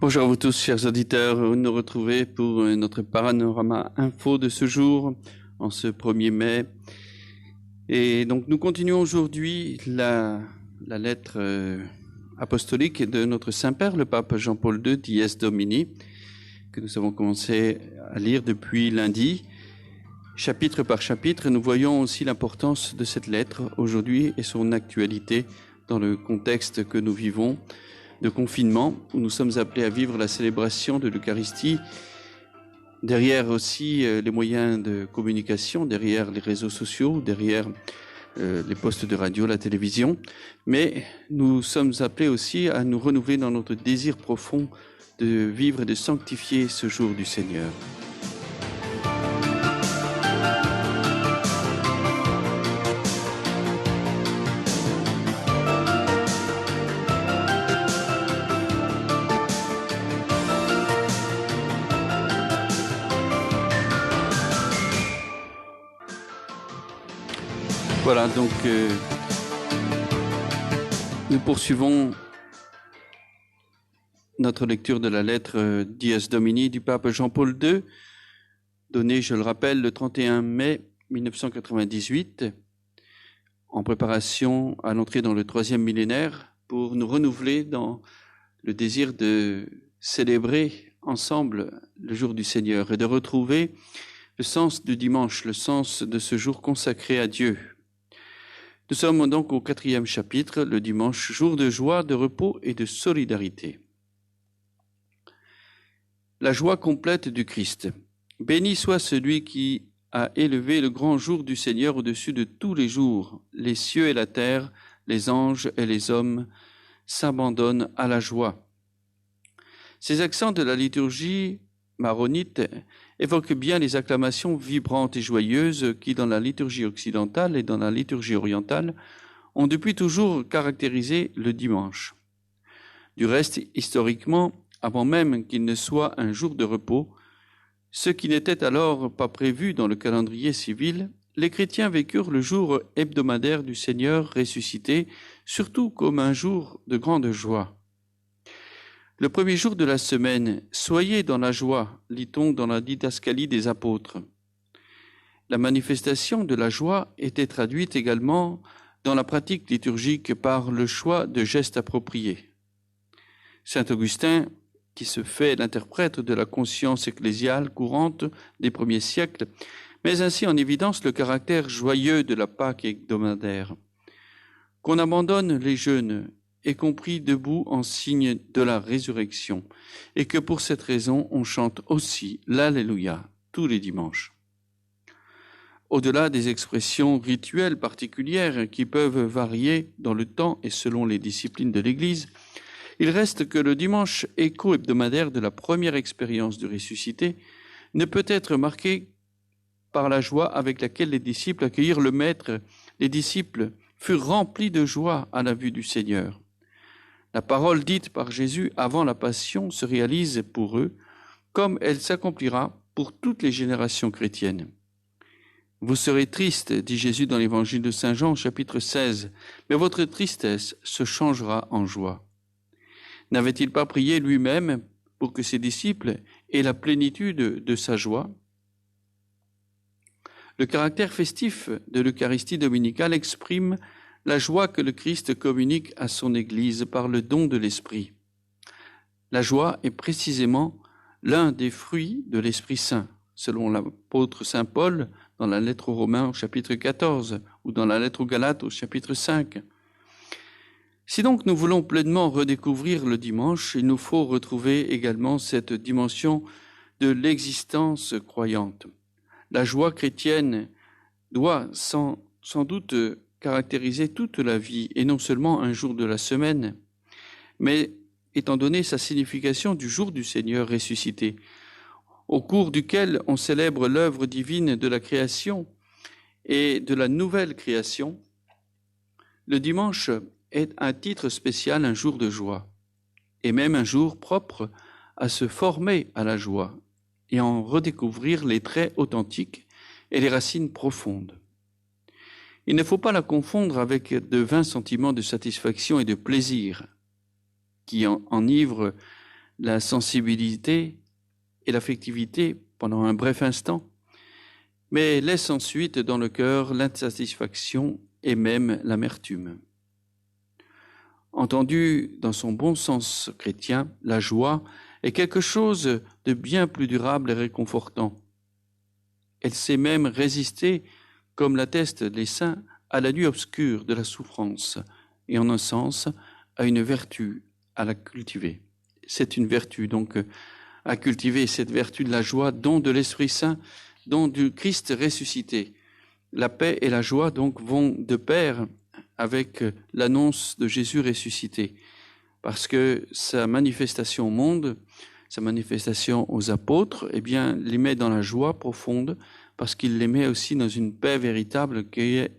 Bonjour à vous tous, chers auditeurs, heureux de nous retrouver pour notre panorama info de ce jour, en ce 1er mai. Et donc nous continuons aujourd'hui la lettre apostolique de notre Saint-Père, le pape Jean-Paul II, Dies Domini, que nous avons commencé à lire depuis lundi. Chapitre par chapitre, nous voyons aussi l'importance de cette lettre aujourd'hui et son actualité dans le contexte que nous vivons de confinement, où nous sommes appelés à vivre la célébration de l'Eucharistie, derrière aussi les moyens de communication, derrière les réseaux sociaux, derrière les postes de radio, la télévision, mais nous sommes appelés aussi à nous renouveler dans notre désir profond de vivre et de sanctifier ce jour du Seigneur. Voilà, donc nous poursuivons notre lecture de la lettre Dies Domini du pape Jean-Paul II, donnée, je le rappelle, le 31 mai 1998, en préparation à l'entrée dans le 3e millénaire, pour nous renouveler dans le désir de célébrer ensemble le jour du Seigneur et de retrouver le sens du dimanche, le sens de ce jour consacré à Dieu. Nous sommes donc au 4e chapitre, le dimanche, jour de joie, de repos et de solidarité. La joie complète du Christ. Béni soit celui qui a élevé le grand jour du Seigneur au-dessus de tous les jours. Les cieux et la terre, les anges et les hommes s'abandonnent à la joie. Ces accents de la liturgie maronite évoquent bien les acclamations vibrantes et joyeuses qui, dans la liturgie occidentale et dans la liturgie orientale, ont depuis toujours caractérisé le dimanche. Du reste, historiquement, avant même qu'il ne soit un jour de repos, ce qui n'était alors pas prévu dans le calendrier civil, les chrétiens vécurent le jour hebdomadaire du Seigneur ressuscité, surtout comme un jour de grande joie. Le premier jour de la semaine, soyez dans la joie, lit-on dans la didascalie des apôtres. La manifestation de la joie était traduite également dans la pratique liturgique par le choix de gestes appropriés. Saint Augustin, qui se fait l'interprète de la conscience ecclésiale courante des premiers siècles, met ainsi en évidence le caractère joyeux de la Pâque hebdomadaire. Qu'on abandonne les jeûnes, est compris debout en signe de la résurrection, et que pour cette raison on chante aussi l'Alléluia tous les dimanches. Au-delà des expressions rituelles particulières qui peuvent varier dans le temps et selon les disciplines de l'Église, il reste que le dimanche éco-hebdomadaire de la première expérience du ressuscité ne peut être marqué par la joie avec laquelle les disciples accueillirent le Maître. Les disciples furent remplis de joie à la vue du Seigneur. La parole dite par Jésus avant la Passion se réalise pour eux, comme elle s'accomplira pour toutes les générations chrétiennes. Vous serez tristes, dit Jésus dans l'évangile de Saint Jean, chapitre 16, mais votre tristesse se changera en joie. N'avait-il pas prié lui-même pour que ses disciples aient la plénitude de sa joie ? Le caractère festif de l'Eucharistie dominicale exprime la joie que le Christ communique à son Église par le don de l'Esprit. La joie est précisément l'un des fruits de l'Esprit Saint, selon l'apôtre Saint Paul dans la lettre aux Romains au chapitre 14 ou dans la lettre aux Galates au chapitre 5. Si donc nous voulons pleinement redécouvrir le dimanche, il nous faut retrouver également cette dimension de l'existence croyante. La joie chrétienne doit sans doute caractériser toute la vie et non seulement un jour de la semaine, mais étant donné sa signification du jour du Seigneur ressuscité, au cours duquel on célèbre l'œuvre divine de la création et de la nouvelle création, le dimanche est un titre spécial, un jour de joie, et même un jour propre à se former à la joie et en redécouvrir les traits authentiques et les racines profondes. Il ne faut pas la confondre avec de vains sentiments de satisfaction et de plaisir qui enivrent la sensibilité et l'affectivité pendant un bref instant, mais laisse ensuite dans le cœur l'insatisfaction et même l'amertume. Entendu dans son bon sens chrétien, la joie est quelque chose de bien plus durable et réconfortant. Elle sait même résister, comme l'attestent les saints, à la nuit obscure de la souffrance et en un sens à une vertu à la cultiver. C'est une vertu donc à cultiver, cette vertu de la joie, don de l'Esprit Saint, don du Christ ressuscité. La paix et la joie donc vont de pair avec l'annonce de Jésus ressuscité, parce que sa manifestation au monde, sa manifestation aux apôtres, eh bien, les met dans la joie profonde, parce qu'il les met aussi dans une paix véritable qui est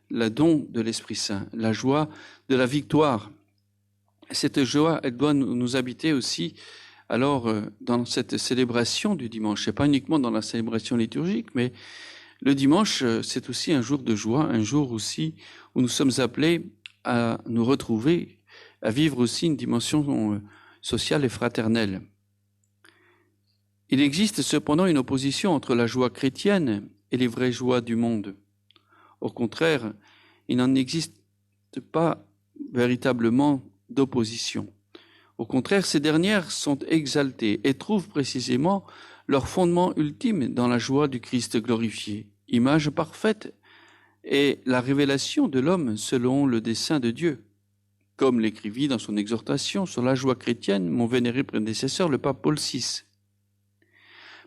le don de l'Esprit Saint, la joie de la victoire. Cette joie, elle doit nous habiter aussi, alors, dans cette célébration du dimanche, et pas uniquement dans la célébration liturgique, mais le dimanche, c'est aussi un jour de joie, un jour aussi où nous sommes appelés à nous retrouver, à vivre aussi une dimension sociale et fraternelle. Il existe cependant une opposition entre la joie chrétienne et les vraies joies du monde. Au contraire, il n'en existe pas véritablement d'opposition. Au contraire, ces dernières sont exaltées et trouvent précisément leur fondement ultime dans la joie du Christ glorifié, image parfaite et la révélation de l'homme selon le dessein de Dieu. Comme l'écrivit dans son exhortation sur la joie chrétienne mon vénéré prédécesseur, le pape Paul VI.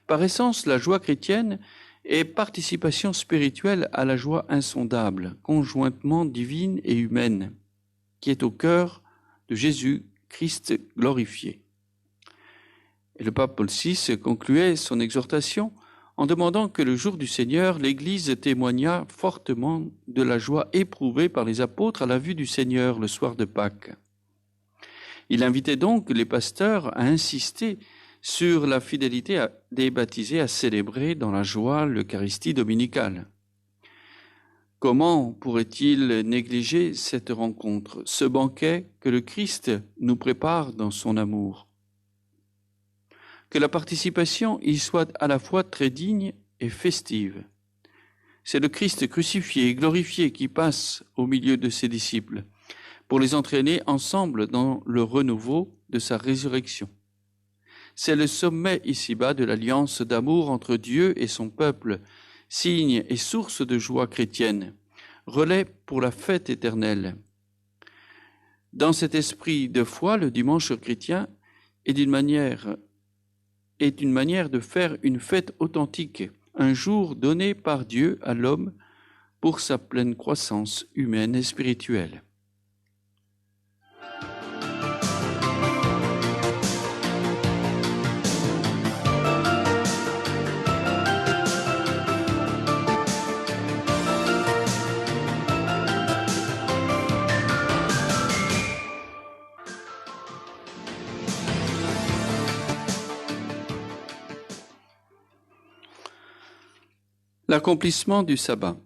Par essence, la joie chrétienne est participation spirituelle à la joie insondable, conjointement divine et humaine, qui est au cœur de Jésus Christ glorifié. Et le pape Paul VI concluait son exhortation en demandant que le jour du Seigneur, l'Église témoignât fortement de la joie éprouvée par les apôtres à la vue du Seigneur le soir de Pâques. Il invitait donc les pasteurs à insister sur la fidélité des baptisés à célébrer dans la joie l'Eucharistie dominicale. Comment pourrait-il négliger cette rencontre, ce banquet que le Christ nous prépare dans son amour ? Que la participation y soit à la fois très digne et festive. C'est le Christ crucifié et glorifié qui passe au milieu de ses disciples pour les entraîner ensemble dans le renouveau de sa résurrection. C'est le sommet ici-bas de l'alliance d'amour entre Dieu et son peuple, signe et source de joie chrétienne, relais pour la fête éternelle. Dans cet esprit de foi, le dimanche chrétien est une manière de faire une fête authentique, un jour donné par Dieu à l'homme pour sa pleine croissance humaine et spirituelle. L'accomplissement du sabbat.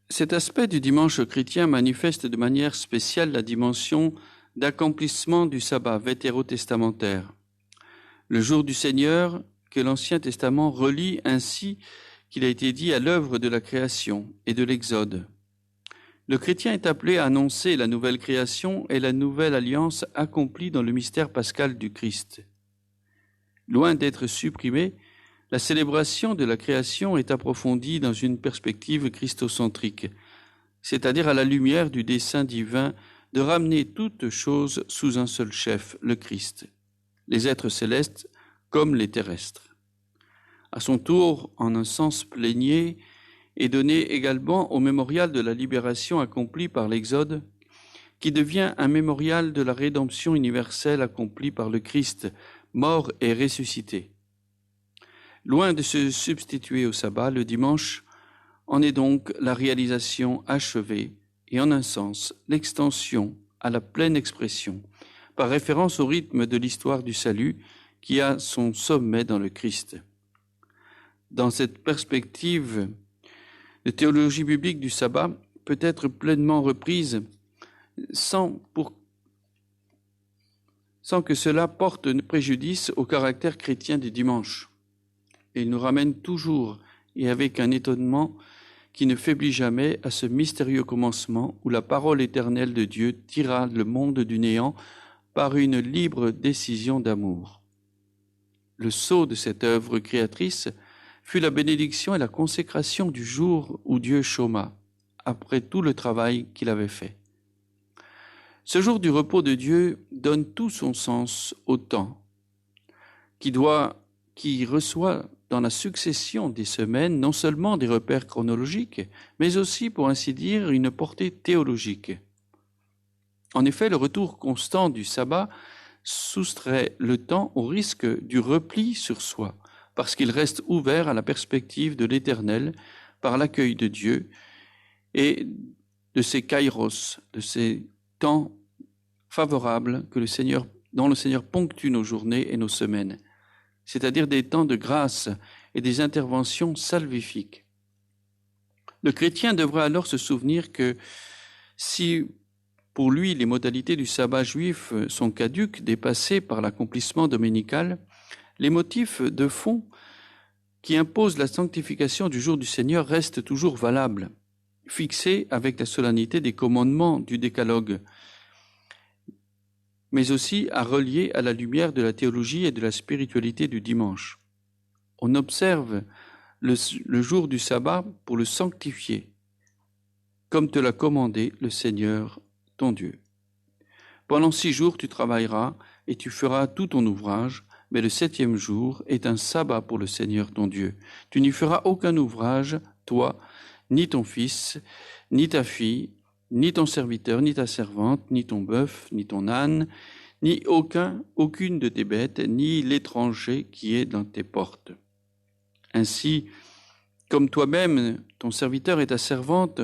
Cet aspect du dimanche chrétien manifeste de manière spéciale la dimension d'accomplissement du sabbat vétérotestamentaire. Le jour du Seigneur que l'Ancien Testament relie ainsi qu'il a été dit à l'œuvre de la création et de l'Exode. Le chrétien est appelé à annoncer la nouvelle création et la nouvelle alliance accomplie dans le mystère pascal du Christ. Loin d'être supprimée, la célébration de la création est approfondie dans une perspective christocentrique, c'est-à-dire à la lumière du dessein divin de ramener toutes choses sous un seul chef, le Christ, les êtres célestes comme les terrestres. À son tour, en un sens plénier, est donné également au mémorial de la libération accomplie par l'Exode, qui devient un mémorial de la rédemption universelle accomplie par le Christ, mort et ressuscité. Loin de se substituer au sabbat, le dimanche en est donc la réalisation achevée et en un sens l'extension à la pleine expression, par référence au rythme de l'histoire du salut qui a son sommet dans le Christ. Dans cette perspective, la théologie biblique du sabbat peut être pleinement reprise sans sans que cela porte préjudice au caractère chrétien du dimanche. Et il nous ramène toujours, et avec un étonnement qui ne faiblit jamais, à ce mystérieux commencement où la parole éternelle de Dieu tira le monde du néant par une libre décision d'amour. Le sceau de cette œuvre créatrice fut la bénédiction et la consécration du jour où Dieu chôma, après tout le travail qu'il avait fait. Ce jour du repos de Dieu donne tout son sens au temps, qui reçoit dans la succession des semaines non seulement des repères chronologiques, mais aussi, pour ainsi dire, une portée théologique. En effet, le retour constant du sabbat soustrait le temps au risque du repli sur soi, parce qu'il reste ouvert à la perspective de l'Éternel par l'accueil de Dieu et de ces kairos, de ces temps favorables dont le Seigneur ponctue nos journées et nos semaines, c'est-à-dire des temps de grâce et des interventions salvifiques. Le chrétien devra alors se souvenir que si pour lui les modalités du sabbat juif sont caduques, dépassées par l'accomplissement dominical, les motifs de fond qui imposent la sanctification du jour du Seigneur restent toujours valables, fixés avec la solennité des commandements du décalogue, mais aussi à relier à la lumière de la théologie et de la spiritualité du dimanche. On observe le jour du sabbat pour le sanctifier, comme te l'a commandé le Seigneur ton Dieu. Pendant 6 jours tu travailleras et tu feras tout ton ouvrage, mais le 7e jour est un sabbat pour le Seigneur ton Dieu. Tu n'y feras aucun ouvrage, toi, ni ton fils, ni ta fille, ni ton serviteur, ni ta servante, ni ton bœuf, ni ton âne, ni aucune de tes bêtes, ni l'étranger qui est dans tes portes. Ainsi, comme toi-même, ton serviteur et ta servante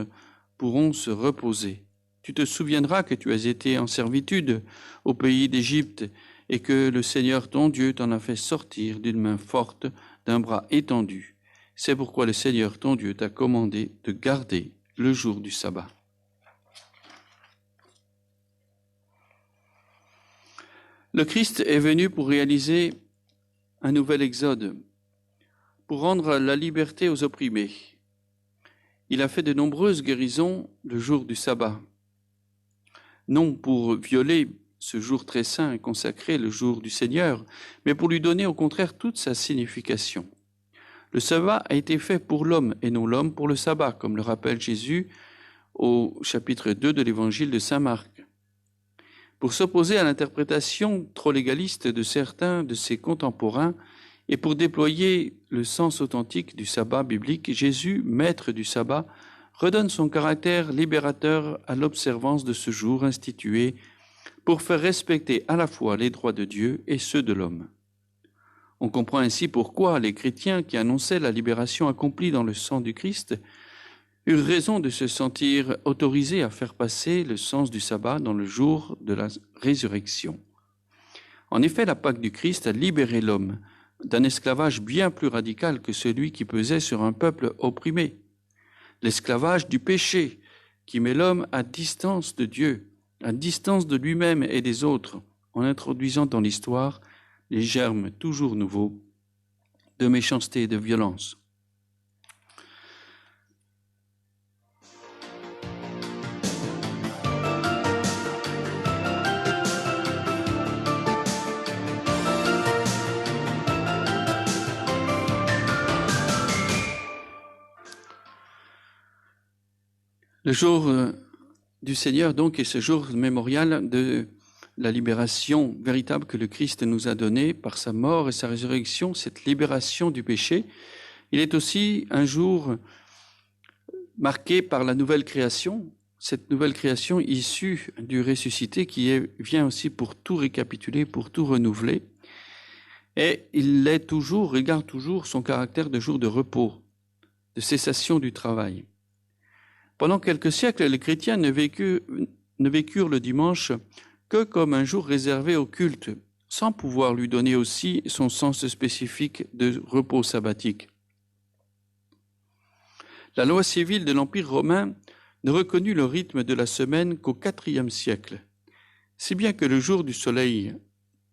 pourront se reposer. Tu te souviendras que tu as été en servitude au pays d'Égypte et que le Seigneur ton Dieu t'en a fait sortir d'une main forte, d'un bras étendu. C'est pourquoi le Seigneur ton Dieu t'a commandé de garder le jour du sabbat. Le Christ est venu pour réaliser un nouvel exode, pour rendre la liberté aux opprimés. Il a fait de nombreuses guérisons le jour du sabbat, non pour violer ce jour très saint et consacré, le jour du Seigneur, mais pour lui donner au contraire toute sa signification. Le sabbat a été fait pour l'homme et non l'homme pour le sabbat, comme le rappelle Jésus au chapitre 2 de l'évangile de saint Marc. Pour s'opposer à l'interprétation trop légaliste de certains de ses contemporains et pour déployer le sens authentique du sabbat biblique, Jésus, maître du sabbat, redonne son caractère libérateur à l'observance de ce jour institué pour faire respecter à la fois les droits de Dieu et ceux de l'homme. On comprend ainsi pourquoi les chrétiens qui annonçaient la libération accomplie dans le sang du Christ eurent raison de se sentir autorisés à faire passer le sens du sabbat dans le jour de la résurrection. En effet, la Pâque du Christ a libéré l'homme d'un esclavage bien plus radical que celui qui pesait sur un peuple opprimé. L'esclavage du péché qui met l'homme à distance de Dieu, à distance de lui-même et des autres, en introduisant dans l'histoire les germes toujours nouveaux de méchanceté et de violence. Le jour du Seigneur, donc, est ce jour mémorial de la libération véritable que le Christ nous a donnée par sa mort et sa résurrection, cette libération du péché. Il est aussi un jour marqué par la nouvelle création, cette nouvelle création issue du ressuscité vient aussi pour tout récapituler, pour tout renouveler. Et il regarde toujours son caractère de jour de repos, de cessation du travail. Pendant quelques siècles, les chrétiens ne vécurent le dimanche que comme un jour réservé au culte, sans pouvoir lui donner aussi son sens spécifique de repos sabbatique. La loi civile de l'Empire romain ne reconnut le rythme de la semaine qu'au IVe siècle, si bien que le jour du soleil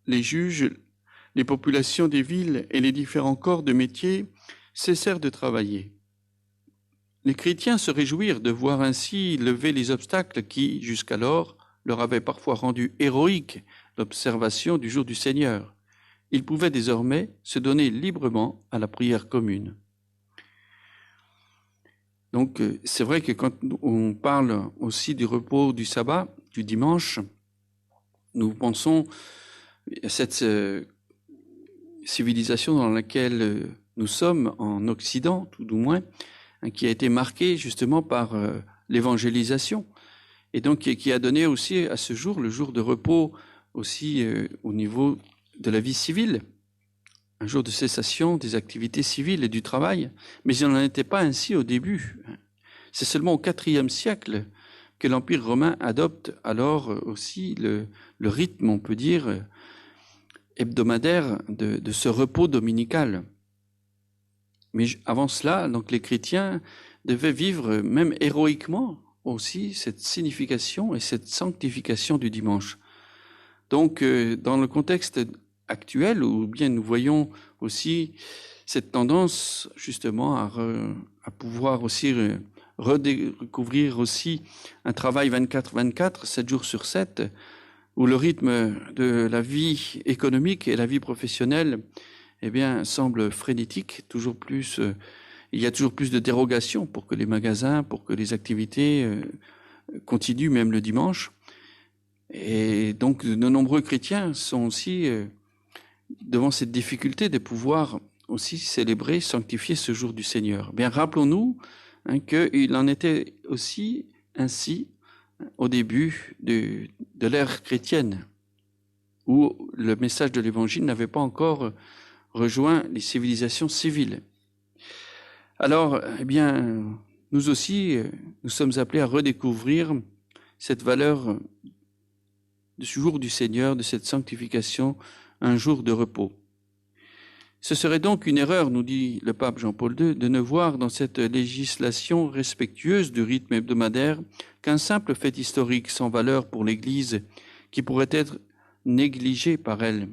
les juges, les populations des villes et les différents corps de métier cessèrent de travailler. Les chrétiens se réjouirent de voir ainsi lever les obstacles qui, jusqu'alors, leur avaient parfois rendu héroïque l'observation du jour du Seigneur. Ils pouvaient désormais se donner librement à la prière commune. Donc, c'est vrai que quand on parle aussi du repos du sabbat, du dimanche, nous pensons à cette civilisation dans laquelle nous sommes en Occident, tout du moins, qui a été marquée justement par l'évangélisation, et donc qui a donné aussi à ce jour, le jour de repos aussi au niveau de la vie civile, un jour de cessation des activités civiles et du travail, mais il n'en était pas ainsi au début. C'est seulement au IVe siècle que l'Empire romain adopte alors aussi le rythme, on peut dire, hebdomadaire de ce repos dominical. Mais avant cela, donc les chrétiens devaient vivre même héroïquement aussi cette signification et cette sanctification du dimanche. Donc, dans le contexte actuel, où bien nous voyons aussi cette tendance justement à pouvoir aussi redécouvrir aussi un travail 24/24, 7 jours sur 7, où le rythme de la vie économique et la vie professionnelle eh bien, semble frénétique, toujours plus, il y a toujours plus de dérogations pour que les magasins, pour que les activités continuent même le dimanche. Et donc, de nombreux chrétiens sont aussi devant cette difficulté de pouvoir aussi célébrer, sanctifier ce jour du Seigneur. Bien, rappelons-nous qu'il en était aussi ainsi au début de l'ère chrétienne, où le message de l'Évangile n'avait pas encore rejoint les civilisations civiles. Alors, eh bien, nous aussi, nous sommes appelés à redécouvrir cette valeur du jour du Seigneur, de cette sanctification, un jour de repos. Ce serait donc une erreur, nous dit le pape Jean-Paul II, de ne voir dans cette législation respectueuse du rythme hebdomadaire qu'un simple fait historique sans valeur pour l'Église qui pourrait être négligé par elle.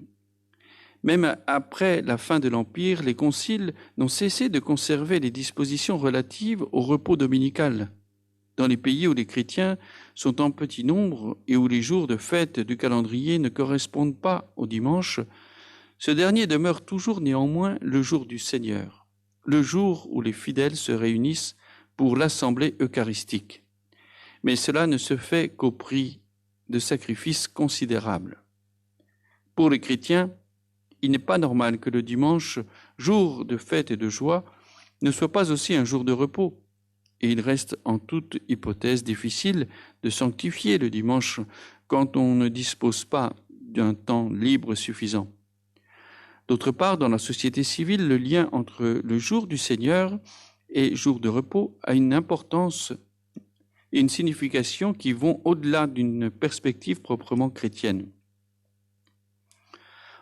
Même après la fin de l'Empire, les conciles n'ont cessé de conserver les dispositions relatives au repos dominical. Dans les pays où les chrétiens sont en petit nombre et où les jours de fête du calendrier ne correspondent pas au dimanche, ce dernier demeure toujours néanmoins le jour du Seigneur, le jour où les fidèles se réunissent pour l'assemblée eucharistique. Mais cela ne se fait qu'au prix de sacrifices considérables. Pour les chrétiens, il n'est pas normal que le dimanche, jour de fête et de joie, ne soit pas aussi un jour de repos. Et il reste en toute hypothèse difficile de sanctifier le dimanche quand on ne dispose pas d'un temps libre suffisant. D'autre part, dans la société civile, le lien entre le jour du Seigneur et jour de repos a une importance et une signification qui vont au-delà d'une perspective proprement chrétienne.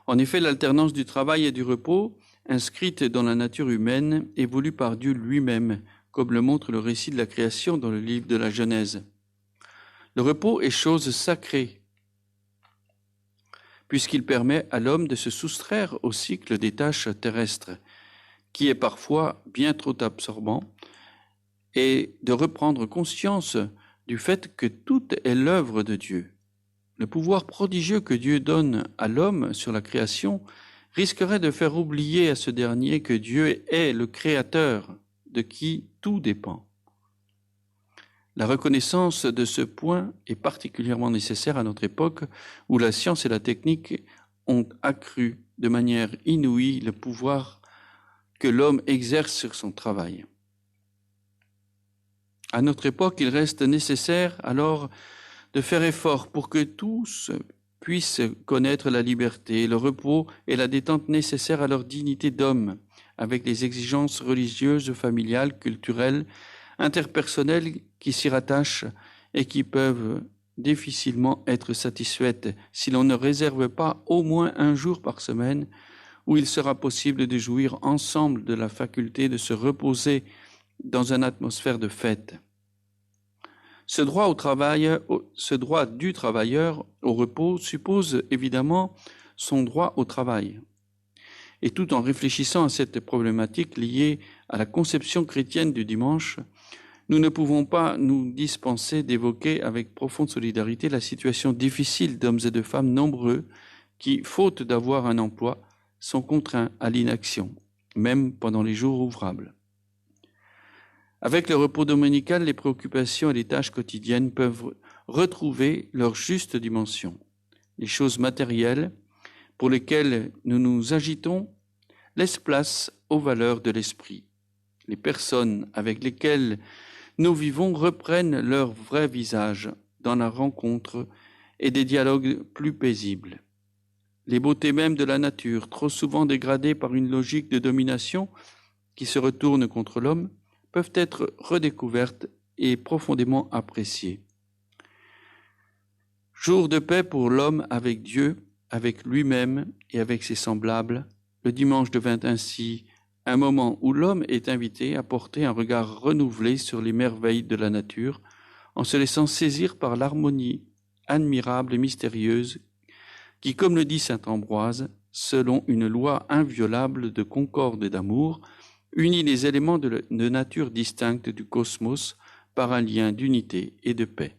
En effet, l'alternance du travail et du repos, inscrite dans la nature humaine, est voulue par Dieu lui-même, comme le montre le récit de la création dans le livre de la Genèse. Le repos est chose sacrée, puisqu'il permet à l'homme de se soustraire au cycle des tâches terrestres, qui est parfois bien trop absorbant, et de reprendre conscience du fait que tout est l'œuvre de Dieu. Le pouvoir prodigieux que Dieu donne à l'homme sur la création risquerait de faire oublier à ce dernier que Dieu est le créateur de qui tout dépend. La reconnaissance de ce point est particulièrement nécessaire à notre époque où la science et la technique ont accru de manière inouïe le pouvoir que l'homme exerce sur son travail. À notre époque, il reste nécessaire alors de faire effort pour que tous puissent connaître la liberté, le repos et la détente nécessaires à leur dignité d'homme, avec les exigences religieuses, familiales, culturelles, interpersonnelles qui s'y rattachent et qui peuvent difficilement être satisfaites si l'on ne réserve pas au moins un jour par semaine où il sera possible de jouir ensemble de la faculté de se reposer dans une atmosphère de fête. Ce droit du travailleur au repos suppose évidemment son droit au travail. Et tout en réfléchissant à cette problématique liée à la conception chrétienne du dimanche, nous ne pouvons pas nous dispenser d'évoquer avec profonde solidarité la situation difficile d'hommes et de femmes nombreux qui, faute d'avoir un emploi, sont contraints à l'inaction, même pendant les jours ouvrables. Avec le repos dominical, les préoccupations et les tâches quotidiennes peuvent retrouver leur juste dimension. Les choses matérielles pour lesquelles nous nous agitons laissent place aux valeurs de l'esprit. Les personnes avec lesquelles nous vivons reprennent leur vrai visage dans la rencontre et des dialogues plus paisibles. Les beautés mêmes de la nature, trop souvent dégradées par une logique de domination qui se retourne contre l'homme, peuvent être redécouvertes et profondément appréciées. Jour de paix pour l'homme avec Dieu, avec lui-même et avec ses semblables, le dimanche devint ainsi un moment où l'homme est invité à porter un regard renouvelé sur les merveilles de la nature, en se laissant saisir par l'harmonie admirable et mystérieuse qui, comme le dit saint Ambroise, selon une loi inviolable de concorde et d'amour, unit les éléments de nature distincte du cosmos par un lien d'unité et de paix.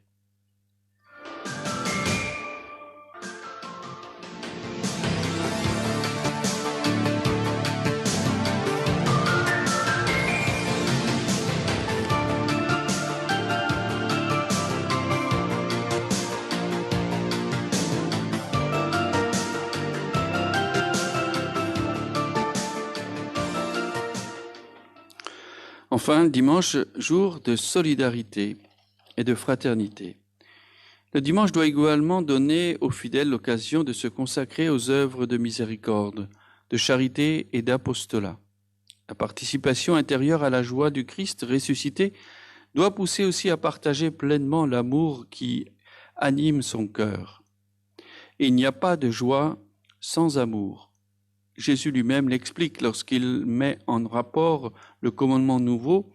Enfin, dimanche, jour de solidarité et de fraternité. Le dimanche doit également donner aux fidèles l'occasion de se consacrer aux œuvres de miséricorde, de charité et d'apostolat. La participation intérieure à la joie du Christ ressuscité doit pousser aussi à partager pleinement l'amour qui anime son cœur. Et il n'y a pas de joie sans amour. Jésus lui-même l'explique lorsqu'il met en rapport le commandement nouveau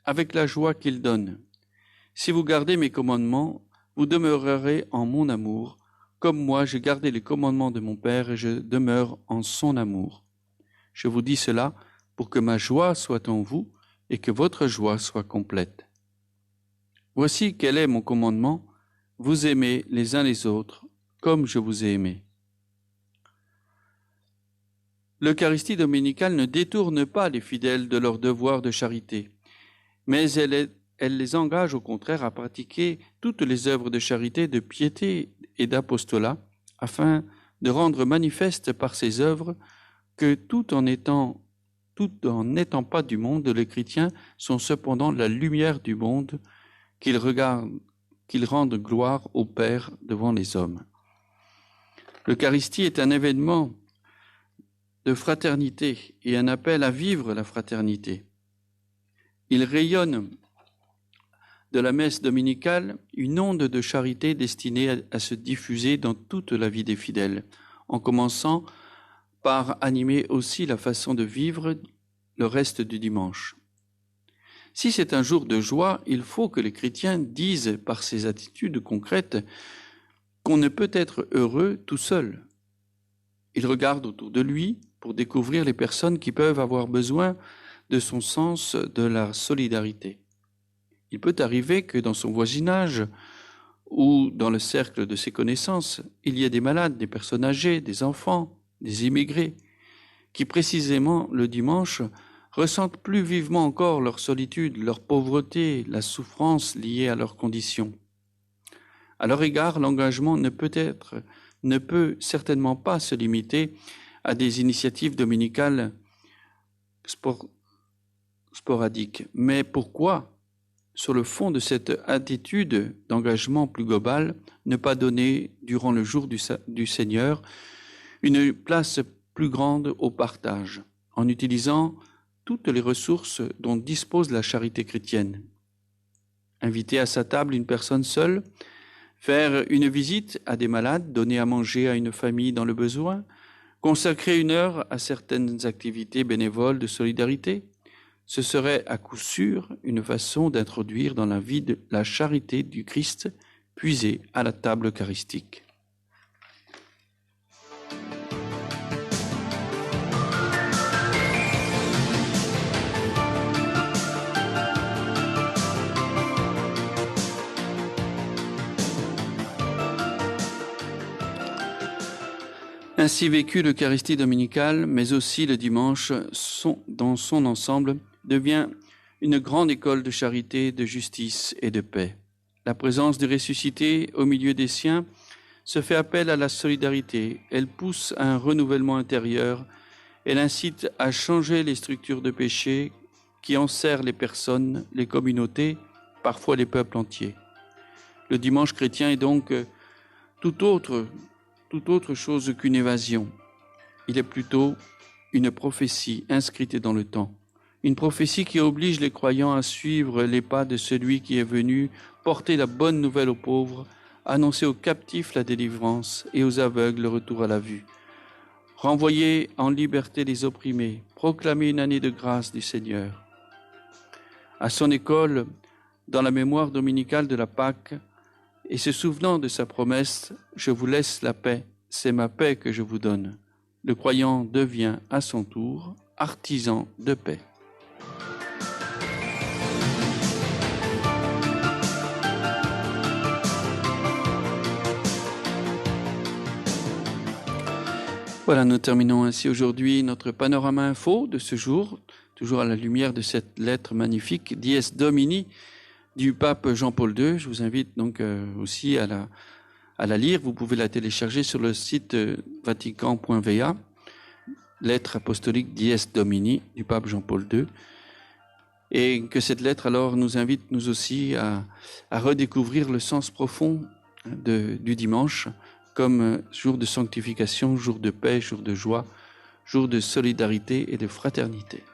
avec la joie qu'il donne. « Si vous gardez mes commandements, vous demeurerez en mon amour, comme moi j'ai gardé les commandements de mon Père et je demeure en son amour. Je vous dis cela pour que ma joie soit en vous et que votre joie soit complète. Voici quel est mon commandement, vous aimez les uns les autres comme je vous ai aimé. » L'Eucharistie dominicale ne détourne pas les fidèles de leur devoir de charité, mais elle les engage au contraire à pratiquer toutes les œuvres de charité, de piété et d'apostolat, afin de rendre manifeste par ces œuvres que tout en n'étant pas du monde, les chrétiens sont cependant la lumière du monde, qu'ils rendent gloire au Père devant les hommes. L'Eucharistie est un événement de fraternité et un appel à vivre la fraternité. Il rayonne de la messe dominicale une onde de charité destinée à se diffuser dans toute la vie des fidèles, en commençant par animer aussi la façon de vivre le reste du dimanche. Si c'est un jour de joie, il faut que les chrétiens disent par ces attitudes concrètes qu'on ne peut être heureux tout seul. Il regarde autour de lui pour découvrir les personnes qui peuvent avoir besoin de son sens de la solidarité. Il peut arriver que dans son voisinage ou dans le cercle de ses connaissances, il y ait des malades, des personnes âgées, des enfants, des immigrés, qui précisément le dimanche ressentent plus vivement encore leur solitude, leur pauvreté, la souffrance liée à leurs conditions. À leur égard, l'engagement ne peut certainement pas se limiter à des initiatives dominicales sporadiques. Mais pourquoi, sur le fond de cette attitude d'engagement plus global, ne pas donner, durant le jour du Seigneur, une place plus grande au partage, en utilisant toutes les ressources dont dispose la charité chrétienne? Inviter à sa table une personne seule, faire une visite à des malades, donner à manger à une famille dans le besoin, consacrer une heure à certaines activités bénévoles de solidarité, ce serait à coup sûr une façon d'introduire dans la vie de la charité du Christ puisée à la table eucharistique. Ainsi vécu, l'Eucharistie dominicale, mais aussi le dimanche, dans son ensemble, devient une grande école de charité, de justice et de paix. La présence du ressuscité au milieu des siens se fait appel à la solidarité. Elle pousse à un renouvellement intérieur. Elle incite à changer les structures de péché qui enserrent les personnes, les communautés, parfois les peuples entiers. Le dimanche chrétien est donc tout autre chose qu'une évasion. Il est plutôt une prophétie inscrite dans le temps. Une prophétie qui oblige les croyants à suivre les pas de celui qui est venu porter la bonne nouvelle aux pauvres, annoncer aux captifs la délivrance et aux aveugles le retour à la vue. Renvoyer en liberté les opprimés, proclamer une année de grâce du Seigneur. À son école, dans la mémoire dominicale de la Pâque, et se souvenant de sa promesse, « Je vous laisse la paix, c'est ma paix que je vous donne », le croyant devient à son tour artisan de paix. Voilà, nous terminons ainsi aujourd'hui notre panorama info de ce jour, toujours à la lumière de cette lettre magnifique, Dies Domini, du pape Jean-Paul II. Je vous invite donc aussi à la lire. Vous pouvez la télécharger sur le site vatican.va, lettre apostolique Dies Domini du pape Jean-Paul II. Et que cette lettre alors nous invite nous aussi à redécouvrir le sens profond du dimanche, comme jour de sanctification, jour de paix, jour de joie, jour de solidarité et de fraternité.